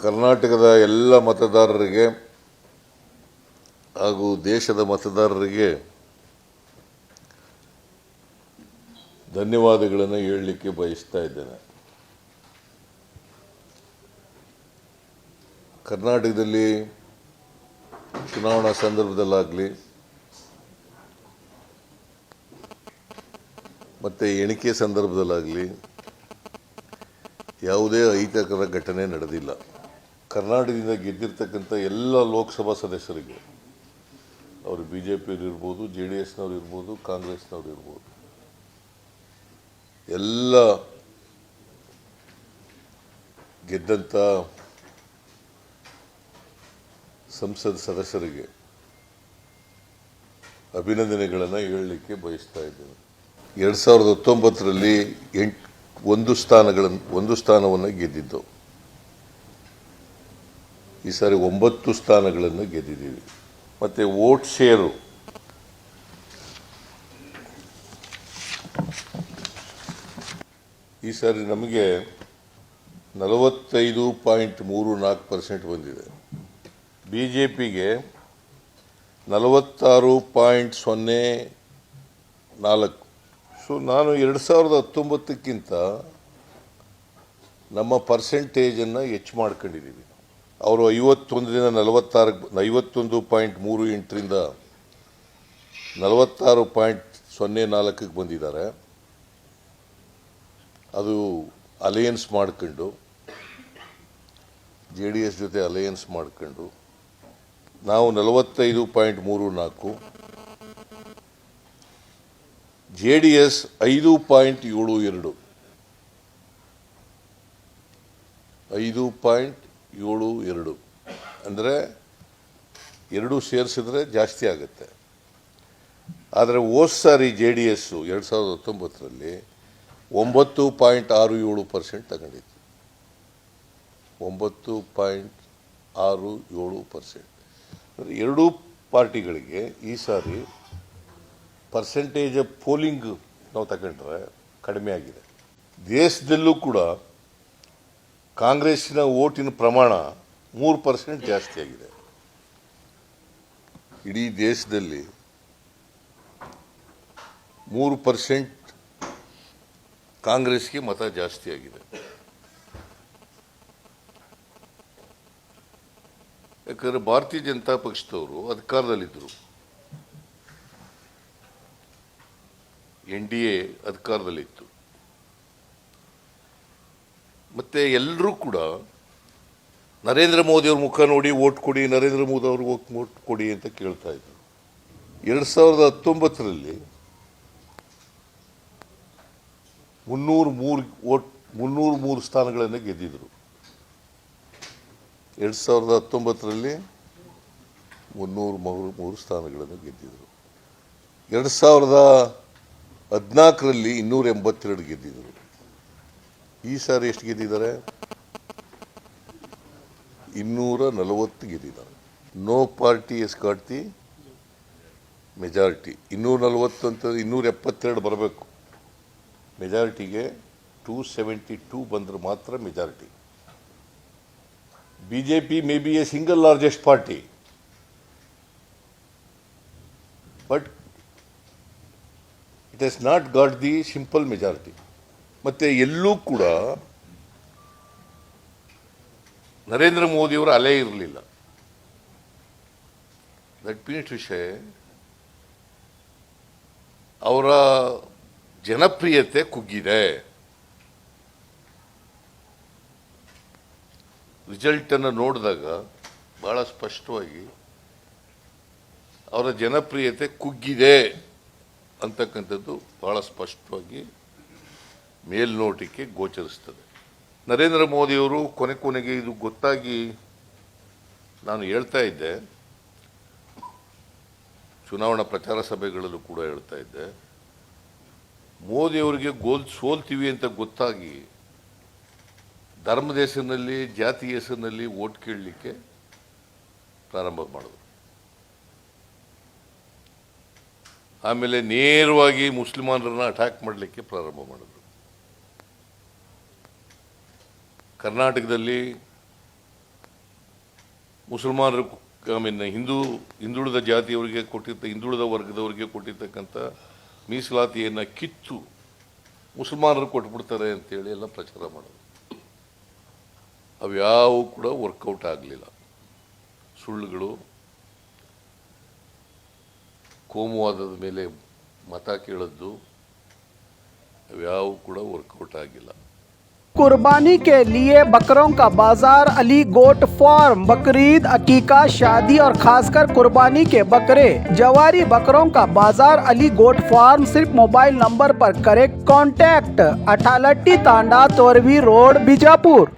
ಕರ್ನಾಟಕದ ಎಲ್ಲ ಮತದಾರರಿಗೆ ಹಾಗೂ ದೇಶದ ಮತದಾರರಿಗೆ ಧನ್ಯವಾದಗಳನ್ನು ಹೇಳಲಿಕ್ಕೆ ಬಯಸ್ತಾ ಇದ್ದೇನೆ. ಕರ್ನಾಟಕದಲ್ಲಿ ಚುನಾವಣಾ ಸಂದರ್ಭದಲ್ಲಾಗಲಿ ಮತ್ತು ಎಣಿಕೆ ಸಂದರ್ಭದಲ್ಲಾಗಲಿ ಯಾವುದೇ ಅಹಿತಕರ ಘಟನೆ ನಡೆದಿಲ್ಲ. ಕರ್ನಾಟಕದಿಂದ ಗೆದ್ದಿರ್ತಕ್ಕಂಥ ಎಲ್ಲ ಲೋಕಸಭಾ ಸದಸ್ಯರಿಗೆ, ಅವರು BJPಯವರು ಇರ್ಬೋದು, JDSನವ್ರು ಇರ್ಬೋದು, ಕಾಂಗ್ರೆಸ್ನವ್ರು ಇರ್ಬೋದು, ಎಲ್ಲ ಗೆದ್ದಂಥ ಸಂಸತ್ ಸದಸ್ಯರಿಗೆ ಅಭಿನಂದನೆಗಳನ್ನು ಹೇಳಲಿಕ್ಕೆ ಬಯಸ್ತಾ ಇದ್ದೇನೆ. 2019ರಲ್ಲಿ ಒಂದು ಸ್ಥಾನವನ್ನು ಗೆದ್ದಿದ್ದು, ಈ ಸಾರಿ 9 ಸ್ಥಾನಗಳನ್ನು ಗೆದ್ದಿದ್ದೀವಿ. ಮತ್ತು ವೋಟ್ ಶೇರು ಈ ಸಾರಿ ನಮಗೆ 45.34% ಬಂದಿದೆ. BJPಗೆ 46.04. ಸೊ ನಾನು 2019ಕ್ಕಿಂತ ನಮ್ಮ ಪರ್ಸೆಂಟೇಜನ್ನು ಹೆಚ್ಚು ಮಾಡ್ಕೊಂಡಿದ್ದೀವಿ. ಅವರು 51ರಿಂದ 51.38ರಿಂದ 46.04ಕ್ಕೆ ಬಂದಿದ್ದಾರೆ. ಅದು ಅಲಯನ್ಸ್ ಮಾಡ್ಕೊಂಡು, JDS ಜೊತೆ ಅಲಯನ್ಸ್ ಮಾಡ್ಕೊಂಡು ನಾವು 45.34, JDS 5.72 5.72 ಅಂದರೆ 2 ಸೇರಿಸಿದ್ರೆ ಜಾಸ್ತಿ ಆಗುತ್ತೆ. ಆದರೆ ಹೋದ ಸಾರಿ JDS 2019ರಲ್ಲಿ 9.67% ತಗೊಂಡಿತ್ತು. 9.67%. ಎರಡೂ ಪಾರ್ಟಿಗಳಿಗೆ ಈ ಸಾರಿ ಪರ್ಸೆಂಟೇಜ್ ಆಫ್ ಪೋಲಿಂಗ್ ನಾವು ತಗೊಂಡ್ರೆ ಕಡಿಮೆ ಆಗಿದೆ. ದೇಶದಲ್ಲೂ ಕೂಡ ಕಾಂಗ್ರೆಸ್ಸಿನ ಓಟಿನ ಪ್ರಮಾಣ 3% ಜಾಸ್ತಿ ಆಗಿದೆ. ಇಡೀ ದೇಶದಲ್ಲಿ 3% ಕಾಂಗ್ರೆಸ್ಗೆ ಮತ ಜಾಸ್ತಿ ಆಗಿದೆ. ಯಾಕಂದರೆ ಭಾರತೀಯ ಜನತಾ ಪಕ್ಷದವರು ಅಧಿಕಾರದಲ್ಲಿದ್ದರು, NDA ಅಧಿಕಾರದಲ್ಲಿತ್ತು. ಮತ್ತು ಎಲ್ಲರೂ ಕೂಡ ನರೇಂದ್ರ ಮೋದಿಯವ್ರ ಮುಖ ನೋಡಿ ವೋಟ್ ಕೊಡಿ, ನರೇಂದ್ರ ಮೋದಿ ಅವ್ರಿಗೆ ವೋಟ್ ಕೊಡಿ ಅಂತ ಕೇಳ್ತಾ ಇದ್ರು. 2019ರಲ್ಲಿ 303 ಸ್ಥಾನಗಳನ್ನು ಗೆದ್ದಿದ್ರು. 2019ರಲ್ಲಿ 303 ಸ್ಥಾನಗಳನ್ನು ಗೆದ್ದಿದ್ರು. 2014ರಲ್ಲಿ 282 ಗೆದ್ದಿದ್ರು. ಈ ಸಾರಿ ಎಷ್ಟು ಗೆದ್ದಿದ್ದಾರೆ? 240 ಗೆದ್ದಿದ್ದಾರೆ. No party is got the majority. 240 ಅಂತ 272 ಬರಬೇಕು ಮೆಜಾರಿಟಿಗೆ. 272 ಬಂದರೆ ಮಾತ್ರ majority. BJP may be a single largest party, but it has not got the simple majority. ಮತ್ತು ಎಲ್ಲೂ ಕೂಡ ನರೇಂದ್ರ ಮೋದಿಯವರ ಅಲೆ ಇರಲಿಲ್ಲ. ದಟ್ ಮೀನ್ಸ್ ವಿಷಯ ಅವರ ಜನಪ್ರಿಯತೆ ಕುಗ್ಗಿದೆ. ರಿಸಲ್ಟನ್ನು ನೋಡಿದಾಗ ಭಾಳ ಸ್ಪಷ್ಟವಾಗಿ ಅವರ ಜನಪ್ರಿಯತೆ ಕುಗ್ಗಿದೆ ಅಂತಕ್ಕಂಥದ್ದು ಭಾಳ ಸ್ಪಷ್ಟವಾಗಿ ಮೇಲ್ನೋಟಕ್ಕೆ ಗೋಚರಿಸ್ತದೆ. ನರೇಂದ್ರ ಮೋದಿಯವರು ಕೊನೆಗೆ ಇದು ಗೊತ್ತಾಗಿ ನಾನು ಹೇಳ್ತಾ ಇದ್ದೆ, ಚುನಾವಣಾ ಪ್ರಚಾರ ಸಭೆಗಳಲ್ಲೂ ಕೂಡ ಹೇಳ್ತಾ ಇದ್ದೆ, ಮೋದಿಯವರಿಗೆ ಸೋಲ್ತೀವಿ ಅಂತ ಗೊತ್ತಾಗಿ ಧರ್ಮದ ಹೆಸರಿನಲ್ಲಿ, ಜಾತಿ ಹೆಸರಿನಲ್ಲಿ ವೋಟ್ ಕೇಳಲಿಕ್ಕೆ ಪ್ರಾರಂಭ ಮಾಡಿದ್ರು. ಆಮೇಲೆ ನೇರವಾಗಿ ಮುಸ್ಲಿಮಾನರನ್ನ ಅಟ್ಯಾಕ್ ಮಾಡಲಿಕ್ಕೆ ಪ್ರಾರಂಭ ಮಾಡಿದ್ರು. ಕರ್ನಾಟಕದಲ್ಲಿ ಮುಸಲ್ಮಾನರು ಹಿಂದುಳಿದ ಜಾತಿಯವರಿಗೆ ಹಿಂದುಳಿದ ವರ್ಗದವರಿಗೆ ಕೊಟ್ಟಿರ್ತಕ್ಕಂಥ ಮೀಸಲಾತಿಯನ್ನು ಕಿತ್ತು ಮುಸಲ್ಮಾನರು ಕೊಟ್ಬಿಡ್ತಾರೆ ಅಂತೇಳಿ ಎಲ್ಲ ಪ್ರಚಾರ ಮಾಡೋದು. ಅವ್ಯಾವು ಕೂಡ ವರ್ಕೌಟ್ ಆಗಲಿಲ್ಲ. ಸುಳ್ಳುಗಳು, ಕೋಮುವಾದದ ಮೇಲೆ ಮತ ಕೇಳದ್ದು ಅವ್ಯಾವು ಕೂಡ ವರ್ಕೌಟ್ ಆಗಿಲ್ಲ. कुर्बानी के लिए बकरों का बाजार अली गोट फार्म बकरीद, अकीका, शादी और खासकर कुर्बानी के बकरे जवारी बकरों का बाजार अली गोट फार्म। सिर्फ मोबाइल नंबर पर करें कांटेक्ट। अठालट्टी तांडा, तोरवी रोड, बीजापुर।